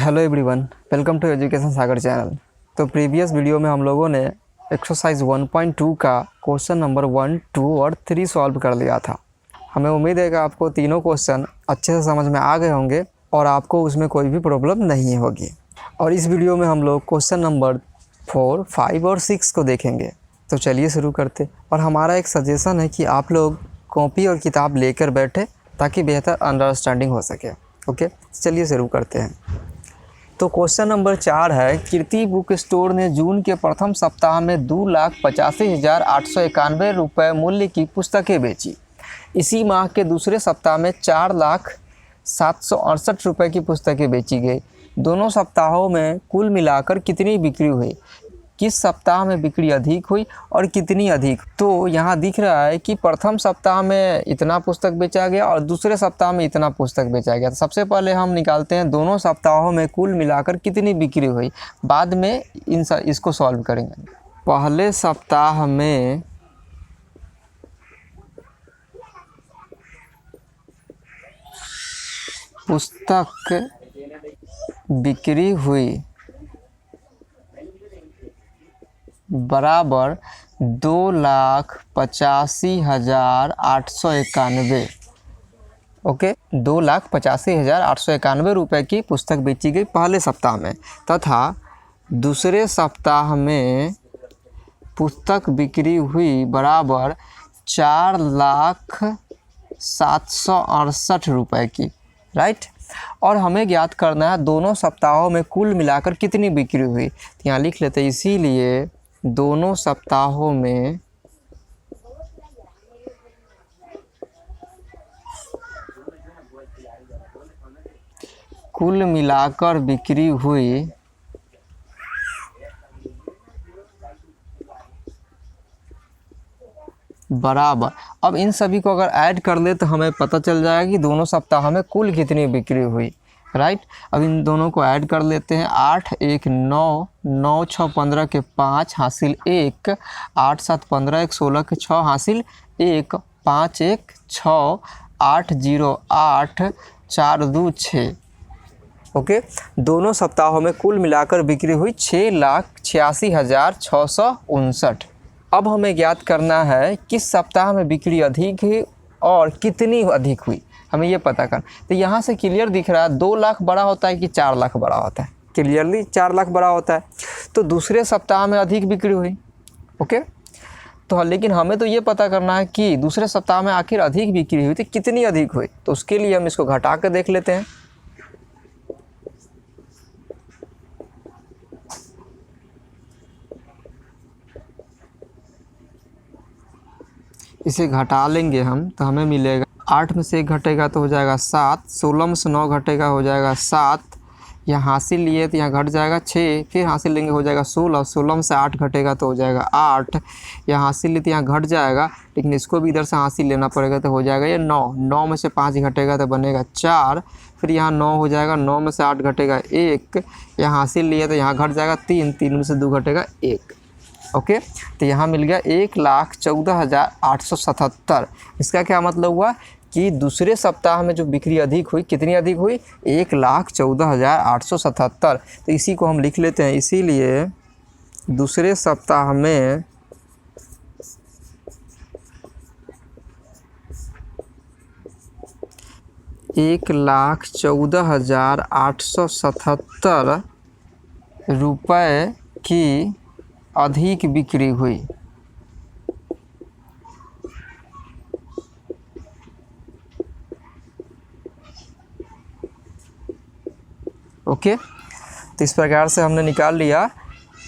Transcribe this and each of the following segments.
Hello everyone, welcome to education Sagar channel. तो previous video में हम लोगों ने एक्सरसाइज 1.2 का क्वेश्चन नंबर 1, 2 और 3 सॉल्व कर लिया था। हमें उम्मीद है कि आपको तीनों क्वेश्चन अच्छे से समझ में आ गए होंगे और आपको उसमें कोई भी प्रॉब्लम नहीं होगी। और इस वीडियो में हम लोग क्वेश्चन नंबर 4, 5 और 6 को देखेंगे। तो चलिए शुरू करते। और हमारा एक सजेशन है कि आप लोग कॉपी और किताब लेकर बैठे ताकि बेहतर अंडरस्टैंडिंग हो सके। ओके, चलिए शुरू करते हैं। तो क्वेश्चन नंबर 4 है, कीर्ति बुक स्टोर ने जून के प्रथम सप्ताह में 2,85,891 रुपये मूल्य की पुस्तकें बेची। इसी माह के दूसरे सप्ताह में 4,07,68 रुपये की पुस्तकें बेची गई। दोनों सप्ताहों में कुल मिलाकर कितनी बिक्री हुई? किस सप्ताह में बिक्री अधिक हुई और कितनी अधिक? तो यहाँ दिख रहा है कि प्रथम सप्ताह में इतना पुस्तक बेचा गया और दूसरे सप्ताह में इतना पुस्तक बेचा गया। तो सबसे पहले हम निकालते हैं दोनों सप्ताहों में कुल मिलाकर कितनी बिक्री हुई, बाद में इसको सॉल्व करेंगे। पहले सप्ताह में पुस्तक बिक्री हुई बराबर 2,85,891। ओके, 2,85,891 रुपये की पुस्तक बेची गई पहले सप्ताह में, तथा दूसरे सप्ताह में पुस्तक बिक्री हुई बराबर 4,07,68 रुपये की। राइट। और हमें ज्ञात करना है दोनों सप्ताहों में कुल मिलाकर कितनी बिक्री हुई। तो यहाँ लिख लेते हैं, इसीलिए दोनों सप्ताहों में कुल मिलाकर बिक्री हुई बराबर। अब इन सभी को अगर ऐड कर ले तो हमें पता चल जाएगा कि दोनों सप्ताह में कुल कितनी बिक्री हुई। राइट। अब इन दोनों को ऐड कर लेते हैं। 8 1 9 9 6 15 के 5 हासिल 1, 8 7 15 1 16 के 6 हासिल 1, 5 1 6 8 0 8 4 2 6। ओके, दोनों सप्ताहों में कुल मिलाकर बिक्री हुई 6,86,659। अब हमें ज्ञात करना है किस सप्ताह में बिक्री अधिक हुई और कितनी अधिक हुई, हमें ये पता करना। तो यहाँ से क्लियर दिख रहा है 2 लाख बड़ा होता है कि 4 लाख बड़ा होता है? क्लियरली 4 लाख बड़ा होता है। तो दूसरे सप्ताह में अधिक बिक्री हुई। ओके, तो लेकिन हमें तो ये पता करना है कि दूसरे सप्ताह में आखिर अधिक बिक्री हुई तो कितनी अधिक हुई। तो उसके लिए हम इसको घटा कर देख लेते हैं। इसे घटा लेंगे हम तो हमें मिलेगा 8 में से 1 घटेगा तो हो जाएगा 7, 16 में से 9 घटेगा हो जाएगा 7, यहाँ हासिल लिए तो यहाँ घट जाएगा 6, फिर हासिल लेंगे हो जाएगा 16, 16 में से 8 घटेगा तो हो जाएगा 8, यहाँ हासिल लिए तो यहाँ घट जाएगा, लेकिन इसको भी इधर से हासिल लेना पड़ेगा तो हो जाएगा ये 9, 9 में से 5 घटेगा तो बनेगा 4, फिर यहाँ 9 हो जाएगा, 9 में से 8 घटेगा 1, यहाँ हासिल लिए तो यहाँ घट जाएगा 3, 3 में से 2 घटेगा 1। ओके, तो यहाँ मिल गया 1,14,877। इसका क्या मतलब हुआ कि दूसरे सप्ताह में जो बिक्री अधिक हुई, कितनी अधिक हुई? 1,14,877। तो इसी को हम लिख लेते हैं, इसीलिए दूसरे सप्ताह में ₹1,14,877 रुपये की अधिक बिक्री हुई। ओके, तो इस प्रकार से हमने निकाल लिया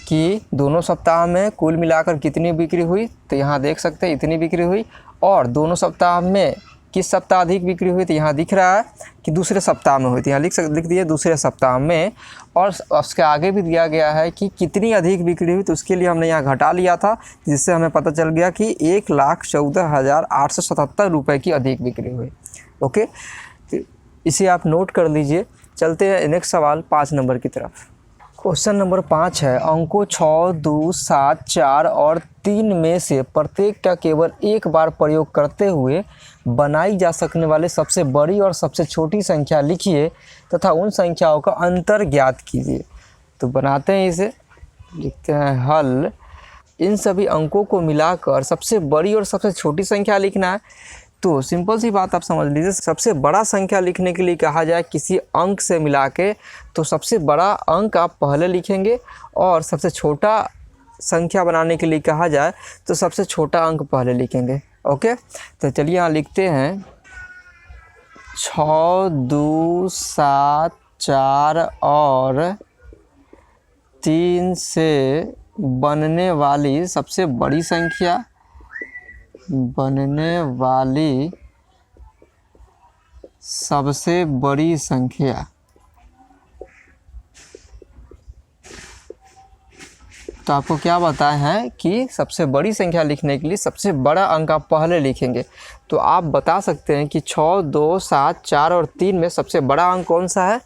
कि दोनों सप्ताह में कुल मिलाकर कितनी बिक्री हुई। तो यहाँ देख सकते हैं इतनी बिक्री हुई। और दोनों सप्ताह में किस सप्ताह अधिक बिक्री हुई? तो यहाँ दिख रहा है कि दूसरे सप्ताह में हुई। तो यहाँ लिख दिए दूसरे सप्ताह में। और उसके आगे भी दिया गया है कि कितनी अधिक बिक्री हुई, तो उसके लिए हमने यहाँ घटा लिया था, जिससे हमें पता चल गया कि 1,14,877 रुपये की अधिक बिक्री हुई। ओके, तो इसे आप नोट कर लीजिए। चलते हैं नेक्स्ट सवाल 5 नंबर की तरफ। क्वेश्चन नंबर 5 है, अंकों 6, 2, 7, 4 और 3 में से प्रत्येक का केवल एक बार प्रयोग करते हुए बनाई जा सकने वाले सबसे बड़ी और सबसे छोटी संख्या लिखिए तथा उन संख्याओं का अंतर ज्ञात कीजिए। तो बनाते हैं इसे, लिखते हैं हल। इन सभी अंकों को मिलाकर सबसे बड़ी और सबसे छोटी संख्या लिखना है। तो सिंपल सी बात आप समझ लीजिए, सबसे बड़ा संख्या लिखने के लिए कहा जाए किसी अंक से मिला के, तो सबसे बड़ा अंक आप पहले लिखेंगे और सबसे छोटा संख्या बनाने के लिए कहा जाए तो सबसे छोटा अंक पहले लिखेंगे। ओके, तो चलिए यहाँ लिखते हैं 6, 2, 7, 4 और 3 से बनने वाली सबसे बड़ी संख्या, बनने वाली सबसे बड़ी संख्या। तो आपको क्या बताया है कि सबसे बड़ी संख्या लिखने के लिए सबसे बड़ा अंक आप पहले लिखेंगे। तो आप बता सकते हैं कि 6, 2, 7, 4 और 3 में सबसे बड़ा अंक कौन सा है?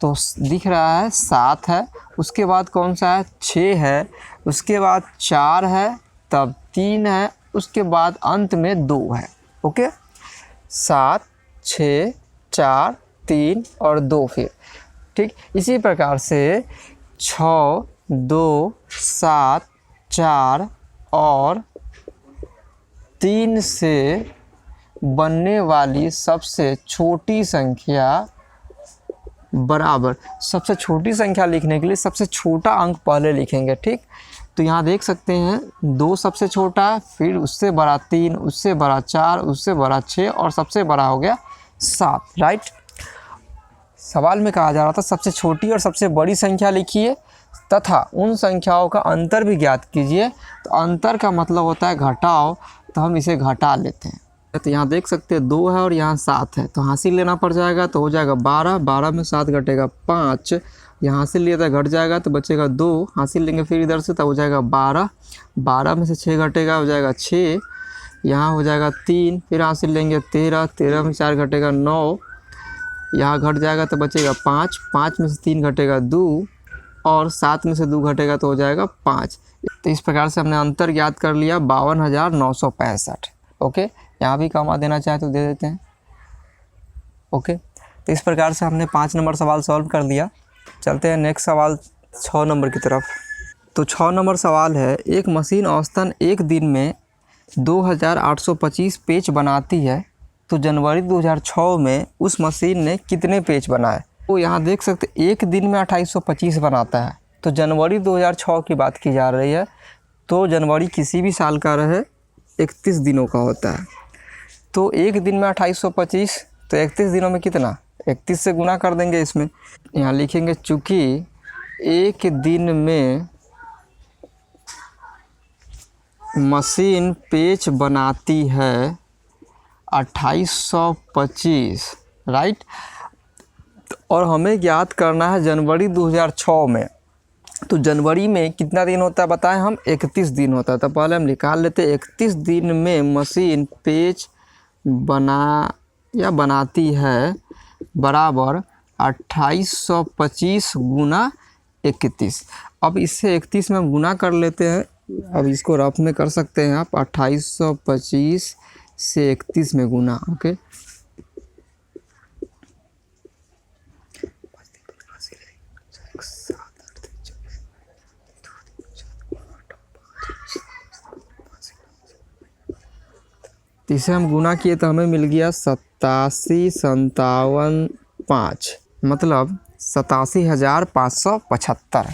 तो दिख रहा है 7 है, उसके बाद कौन सा है? 6 है, उसके बाद 4 है, तब 3 है, उसके बाद अंत में 2 है। ओके, 7, 6, 4, 3 और 2 फिर, ठीक। इसी प्रकार से 6, 2, 7, 4 और 3 से बनने वाली सबसे छोटी संख्या बराबर, सबसे छोटी संख्या लिखने के लिए सबसे छोटा अंक पहले लिखेंगे, ठीक। तो यहाँ देख सकते हैं 2 सबसे छोटा, फिर उससे बड़ा 3, उससे बड़ा 4, उससे बड़ा 6 और सबसे बड़ा हो गया 7, राइट। सवाल में कहा जा रहा था सबसे छोटी और सबसे बड़ी संख्या लिखिए तथा उन संख्याओं का अंतर भी ज्ञात कीजिए। तो अंतर का मतलब होता है घटाव, तो हम इसे घटा लेते हैं। तो यहाँ देख सकते हैं 2 है और यहाँ 7 है, तो हासिल लेना पड़ जाएगा, तो हो जाएगा 12, 12 में 7 घटेगा 5, यहाँ हासिल लिया था घट जाएगा तो बचेगा 2, हासिल लेंगे फिर इधर से तो हो जाएगा 12, 12 में से 6 घटेगा हो जाएगा 6, यहाँ हो जाएगा 3, फिर हासिल लेंगे 13, 13 में 4 घटेगा 9, यहाँ घट जाएगा तो बचेगा 5, 5 में से 3 घटेगा 2 और 7 में से 2 घटेगा तो हो जाएगा 5। तो इस प्रकार से हमने अंतर ज्ञात कर लिया 52,965। ओके, यहाँ भी कमा देना चाहे तो दे देते हैं। ओके, तो इस प्रकार से हमने 5 नंबर सवाल सॉल्व कर दिया। चलते हैं नेक्स्ट सवाल 6 नंबर की तरफ। तो 6 नंबर सवाल है, एक मशीन औसतन एक दिन में 2825 पेच बनाती है, तो जनवरी 2006 में उस मशीन ने कितने पेच बनाए? तो यहाँ देख सकते एक दिन में 2825 बनाता है, तो जनवरी 2006 की बात की जा रही है। तो जनवरी किसी भी साल का रहे 31 दिनों का होता है, तो एक दिन में 2825, तो 31 दिनों में कितना? 31 से गुना कर देंगे इसमें। यहाँ लिखेंगे चूँकि एक दिन में मशीन पेच बनाती है 2825, राइट। और हमें ज्ञात करना है जनवरी 2006 में, तो जनवरी में कितना दिन होता है बताएं हम? 31 दिन होता है। तो पहले हम निकाल लेते हैं 31 दिन में मशीन पेच बनाती है बराबर 2825 गुना 31। अब इससे 31 में हम गुना कर लेते हैं। अब इसको रफ में कर सकते हैं आप, 2825 से 31 में गुना। ओके, तो इसे हम गुना किए तो हमें मिल गया 87,57,5, मतलब 87,575।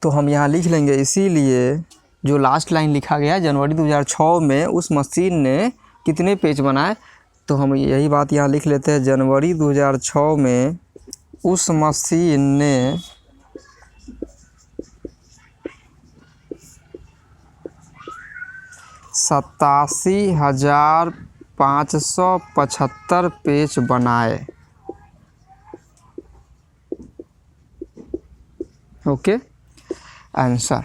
तो हम यहाँ लिख लेंगे, इसीलिए जो लास्ट लाइन लिखा गया जनवरी 2006 में उस मशीन ने कितने पेज बनाए, तो हम यही बात यहाँ लिख लेते हैं। जनवरी 2006 में उस मशीन ने 87,575 पेज बनाए। Okay, answer.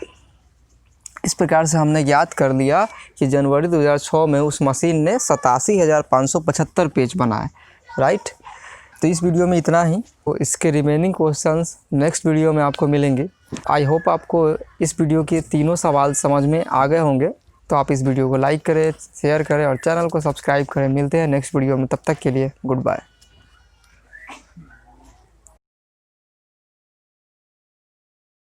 इस प्रकार से हमने ज्ञात कर लिया कि जनवरी 2006 में उस मशीन ने 87,575 पेज बनाए, राइट। तो इस वीडियो में इतना ही। तो इसके रिमेनिंग क्वेश्चंस नेक्स्ट वीडियो में आपको मिलेंगे। आई होप आपको इस वीडियो के तीनों सवाल समझ में आ गए होंगे। तो आप इस वीडियो को लाइक करें, शेयर करें और चैनल को सब्सक्राइब करें। मिलते हैं नेक्स्ट वीडियो में, तब तक के लिए गुड बाय।